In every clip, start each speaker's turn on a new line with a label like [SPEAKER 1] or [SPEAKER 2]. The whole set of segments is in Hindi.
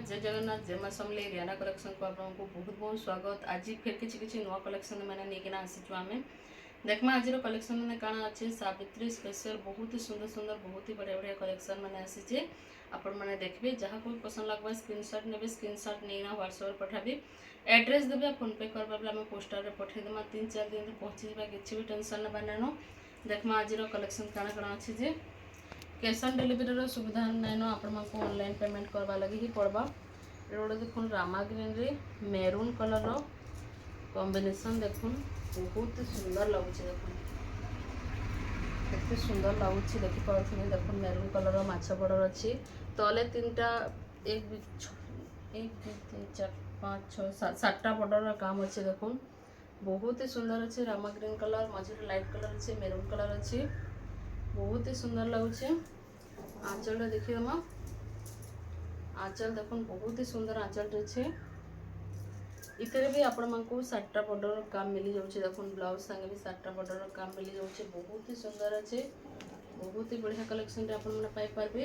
[SPEAKER 1] जय जगन्नाथ जय माँ समले रियाना कलेक्शन को आपको बहुत बहुत स्वागत। आज फिर किसी नुआ कलेक्शन मैंने नहीं आसीचु आम देखमा आज कलेक्शन मैंने कण अच्छे सावित्री स्पेशल बहुत ही सुंदर सुंदर बहुत ही बढ़िया बढ़िया कलेक्शन मैंने आसीचे आपण मैंने देखिए जहाँ कोई पसंद लगवा स्क्रीनशॉट ने स्क्रीनशॉट नहीं व्हाट्सएप पठाबी एड्रेस देवे फोन पे करवा आम पोस्टर में पठेदेमा 3-4 दिन पहुँची जावा किसी भी टेंशन ना नानो। देखमा आज कलेक्शन कण कण अच्छे कैश ऑन डिलीवरी सुविधा नाइन आपको ऑनलाइन पेमेंट करवा लगे ही पड़वा। गोटे देखुन रामा ग्रीन रे मेरून कलर कॉम्बिनेशन देखुन बहुत सुंदर लगुच देखुन केते सुंदर लगुच देखिपे देखुन मेरून कलर माछ बॉर्डर अच्छी तले 3टा 1 2 3 4 5 6 7टा बॉर्डर काम अच्छे देखुन बहुत ही सुंदर अच्छे रामा ग्रीन कलर मझे लाइट कलर अच्छे मेरून कलर अच्छे बहुत ही सुंदर लगुच। आंचल देखिए माँ आंचल देखो बहुत ही सुंदर आंचल अच्छे इतने भी आपण को 7टा बॉर्डर काम मिली जाऊँ देखो ब्लाउज संगे भी 7टा बॉर्डर काम मिली जाऊँ बहुत ही सुंदर अच्छे बहुत ही बढ़िया कलेक्शन पाइपर।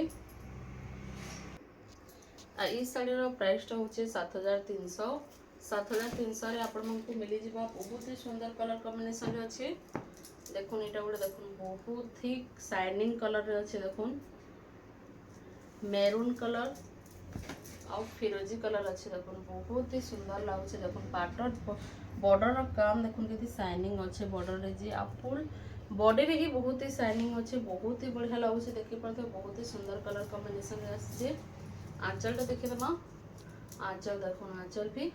[SPEAKER 1] इस शाढ़ी प्राइसटा हूँ 7300 7300 आपको मिली जावा बहुत ही सुंदर कलर कॉम्बिनेशन अच्छे देखुन यहाँ गोटे देखुन बहुत ही शाइनिंग कलर अच्छे देखुन मेरून कलर और फिरोजी कलर अच्छे देखो बहुत ही सुंदर लगुच देखो पाटर बॉर्डर काम देखो कि शाइनिंग अच्छे बॉर्डर जी आ फुल बॉडी रे ही बहुत ही शाइनिंग अच्छे बहुत ही बढ़िया लगुच देखी पारे बहुत ही सुंदर कलर कॉम्बिनेशन आसे। आंचलटा देखिए माँ आंचल देखो आंचल भी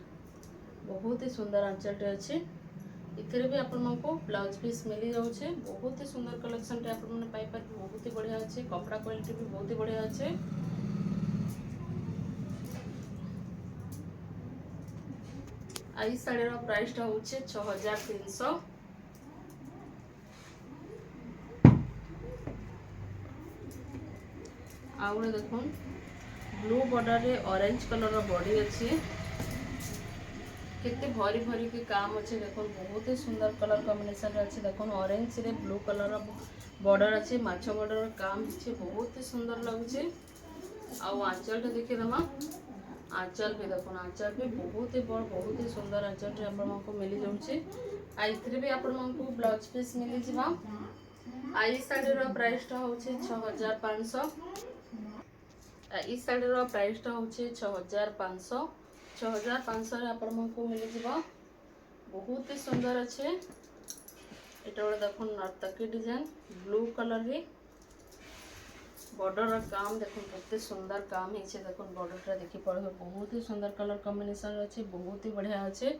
[SPEAKER 1] बहुत ही सुंदर आंचलटे अच्छे इतने भी आपको ब्लाउज पीस मिली जाऊे बहुत ही सुंदर कलेक्शन आपने पाइपर बहुत ही बढ़िया अच्छे कपड़ा क्वालिटी भी बहुत ही बढ़िया अच्छे। आई शाढ़ी प्राइसटा हूँ 6300 आउे देखो ब्लू बॉर्डर रे ऑरेंज कलर बॉडी अच्छी केते भरी भरी के काम अच्छे देखो बहुत ही सुंदर कलर कॉम्बिनेशन अच्छे देखो ऑरेंज रे ब्लू कलर बॉर्डर अच्छे माछ बॉर्डर काम अच्छे बहुत ही सुंदर लगुचे। आंचल देखिए दमा आंचल भी देखो आंचल भी बहुत ही बड़ बहुत ही सुंदर आंचल आपको मिली जाऊे आइथरे भी आपको ब्लाउज पीस मिली जावा। आई शाढ़ी प्राइसटा हूँ 6500 ई शाढ़ी प्राइसटा हूँ 6500 6500 आपको मिली जावा बहुत ही सुंदर अच्छे ये गोटे देखो नर्तकी डिजाइन ब्लू कलर रे बॉर्डर काम देखो कितने सुंदर काम है देखो बॉर्डर देखी पड़े बहुत ही सुंदर कलर कॉम्बिनेशन अच्छे बहुत ही बढ़िया अच्छे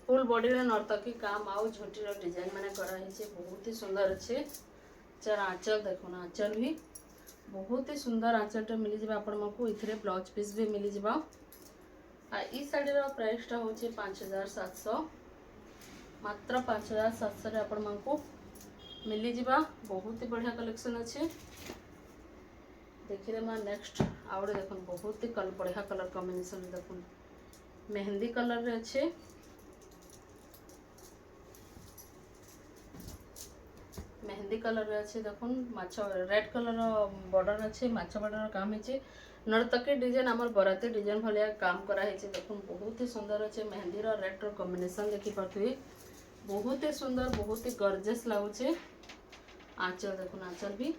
[SPEAKER 1] फुल बॉडी रे नर्तकी काम आउ झोटी डिजाइन मैंने कराई बहुत ही सुंदर अच्छे। चार आंचल देखो आंचल भी बहुत ही सुंदर आंचलटे मिली जावा आपको इथरे ब्लाउज पीस भी मिली जावा। ई शाढ़ी प्राइसटा हूँ 5700 मात्र 5700 आपको मिली जावा बहुत ही बढ़िया कलेक्शन अच्छे देखिए माँ नेक्स्ट आउे देखो बहुत ही बढ़िया कलर कॉम्बिनेशन देखो मेहंदी कलर रे अच्छे मेहंदी कलर रे अच्छे देखो माछ रेड कलर बॉर्डर अच्छे माछ बॉर्डर काम है नर्तकी डिजाइन आमर बराती डिजाइन भाया काम कराई देखो बहुत ही सुंदर अच्छे मेहंदी रेड कॉम्बिनेशन देखी पारे बहुत ही सुंदर बहुत ही गॉर्जियस लगुचे। आंचल देखो आंचल भी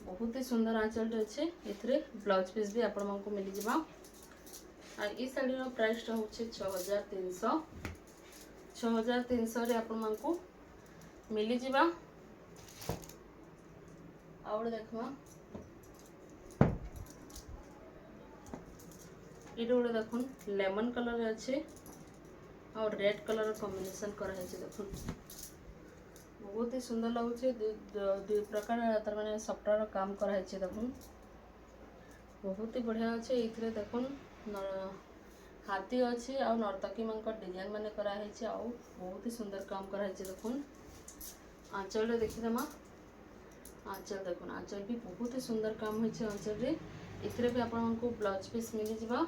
[SPEAKER 1] बहुत ही सुंदर आंचल अच्छे इतने ब्लाउज पीस भी आपको मिली जावा। ई शाढ़ी प्राइसटा हूँ 6300 6300 आपको मिली जावा। आउे देखो ये गोटे देखो लेमन कलर अच्छे और रेड कलर कॉम्बिनेशन कराई देखो बहुत ही सुंदर लगुचे दुई प्रकार तार माने सफ्टार काम कराई देखो बहुत ही बढ़िया अच्छे ये देखो हाथी अच्छे आ नर्तकी मान डिजाइन मैंने कराई बहुत ही सुंदर काम कराई देखो। आंचल देखिए माँ आंचल देखो आंचल भी बहुत ही सुंदर काम होइछे आंचल रे इथरे भी आपको ब्लाउज पीस मिली जावा।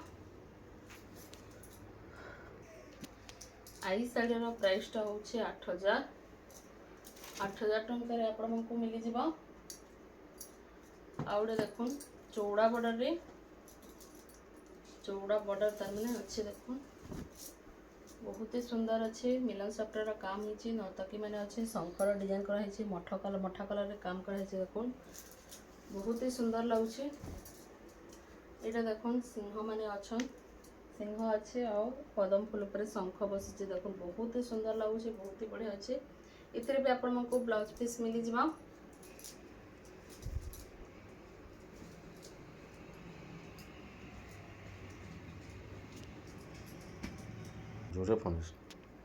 [SPEAKER 1] आई शाढ़ी प्राइसटा हूँ 8000 8000 टंकार आपको मिली जावा। आउे देखो चौड़ा बॉर्डर रे चौड़ा बॉर्डर तार मैंने अच्छे देखो बहुत ही सुंदर अच्छे मिलन सफ्टर काम होती नर्तकी मैंने अच्छे शंकर डिजाइन कराई मठा कलर काम कराई देखो बहुत ही सुंदर लगुच यहाँ देखो सिंह मैंने अच्छा सिंह अच्छे आ पदम फूल पर शंख बसी देख बहुत ही सुंदर लगुच बहुत ही बढ़िया अच्छे इतने भी आपण को ब्लाउज पीस मिल जा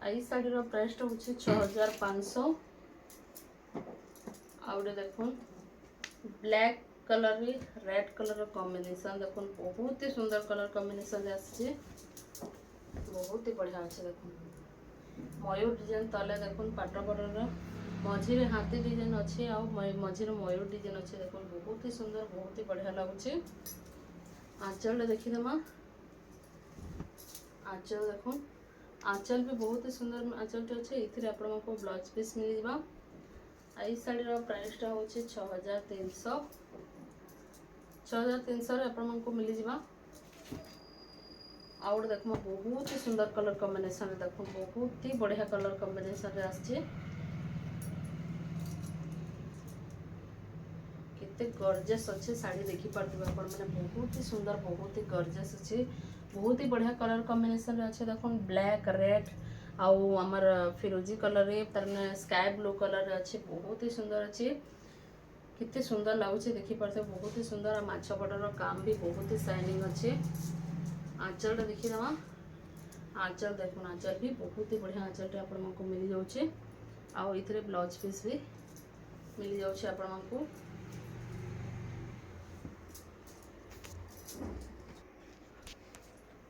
[SPEAKER 1] आई शाढ़ी प्राइस हूँ 6500 आउटे देख black colour red colour combination देख बहुत ही सुंदर कलर कॉम्बिनेशन आसी बहुत ही बढ़िया अच्छे देख मयूर डिजाइन तले देख पाट बॉर्डर मझे हाथी डिजाइन अच्छे मझे मयूर डिजाइन अच्छे देख बहुत ही सुंदर बहुत ही बढ़िया लगुच आंचल देखीदेमा आंचल देख आंचल भी बहुत ही सुंदर आंचल अच्छे ये आपको ब्लाउज पीस मिल जावा आई शाढ़ी प्राइस हूँ 6300 आपको मिल जावा आउट देख बहुत ही सुंदर कलर कॉम्बिनेशन देख बहुत ही बढ़िया कलर कॉम्बिनेशन आसचे केते गॉर्जियस अच्छे साड़ी देखी पार्थिबे आपण माने बहुत ही सुंदर बहुत ही गॉर्जियस अच्छे बहुत ही बढ़िया कलर कॉम्बिनेशन अच्छे देखो ब्लैक रेड आउ आमर फिरोजी कलर रे तरने स्काई ब्लू कलर अच्छे बहुत ही सुंदर अच्छे कितने सुंदर लगुच देखी पार्थे बहुत ही सुंदर माछ बॉर्डर काम भी बहुत ही शाइनिंग अच्छे आंचल देखीदमा आंचल देखो आंचल भी बहुत ही बढ़िया आंचल आपको मिल जाऊे आउ इतरे ब्लाउज पीस भी मिल जाऊे आपको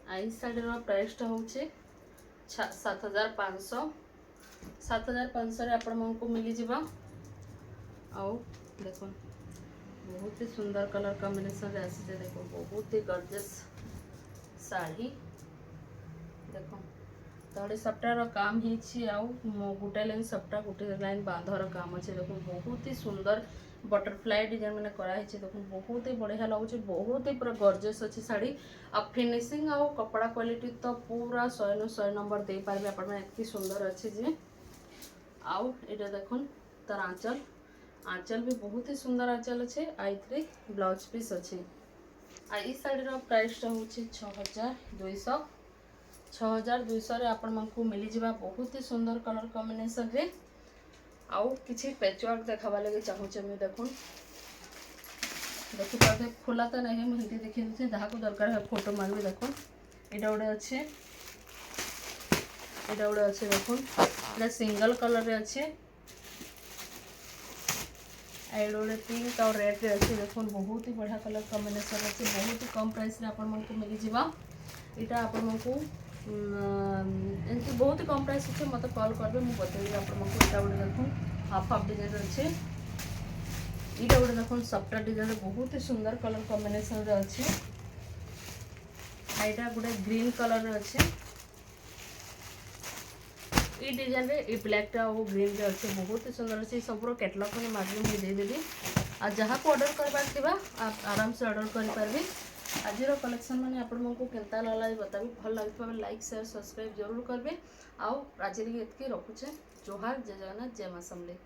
[SPEAKER 1] आई शाढ़ी प्राइस हूँ 7500 आपको मिल जावा आउ देखो बहुत ही सुंदर कलर कॉम्बिनेशन आसी देखो बहुत ही गॉर्जियस साड़ी देखो तड़े सप्ताह काम गोटे लाइन सप्ताह गोटे लाइन बांधर काम अच्छे देखो बहुत ही सुंदर बटरफ्लाई डिजाइन मैंने कराई देखो बहुत ही बढ़िया लगुच बहुत ही पूरा गॉर्जियस अच्छी साड़ी आ फिनिशिंग आ कपड़ा क्वालिटी तो पूरा 100 नंबर दे पारे आप इतनी सुंदर अच्छे जे आउ ये देखो तार आंचल आंचल भी बहुत ही सुंदर आंचल अच्छे आई ब्लाउज पीस अच्छे आई शाढ़ी प्राइस हूँ 6200 आपको मिल जावा बहुत ही सुंदर कलर कॉम्बिनेशन रे आउ किसी पैचवर्क देखावा लगे चाहूचे मुझे देखो देखी पाते खोला तो नहीं मुझे देखी दूसरे जहाँ को दरकार है फोटो मारबी देखो यहाँ गोटे अच्छे यहाँ गोटे अच्छे देखो ये सिंगल कलर रे अच्छे ये गोटे पिंक और रेड रे अच्छे देखो बहुत ही बढ़िया कलर कॉम्बिनेशन अच्छे बहुत ही कम प्राइस रे आपको मिल जावा यहाँ आपको एमती बहुत ही कम प्राइस अच्छे मत कॉल करेंगे मुझे बतेबी आपको यहाँ गोटे देख हाफ हाफ डिजाइन अच्छे यहाँ गोटे देख सफ्टर डिजाइन बहुत ही सुंदर कलर कॉम्बिनेशन अच्छे यहाँ गोटे ग्रीन कलर अच्छे ये डिजाइन रे ये ब्लैक टा और ग्रीन रे अच्छे बहुत ही सुंदर अच्छे सब कैटलॉग में मार्जिन मुझे देदेवी आ जहाँ को ऑर्डर करवा आप आराम से ऑर्डर करें आज कलेक्शन मैंने आपको केनता लगा बताबी भल लगे लाइक शेयर सब्सक्राइब जरूर करेंगे आज इतनी रखुचे जोहार जय जगन्नाथ जय मां समलेई।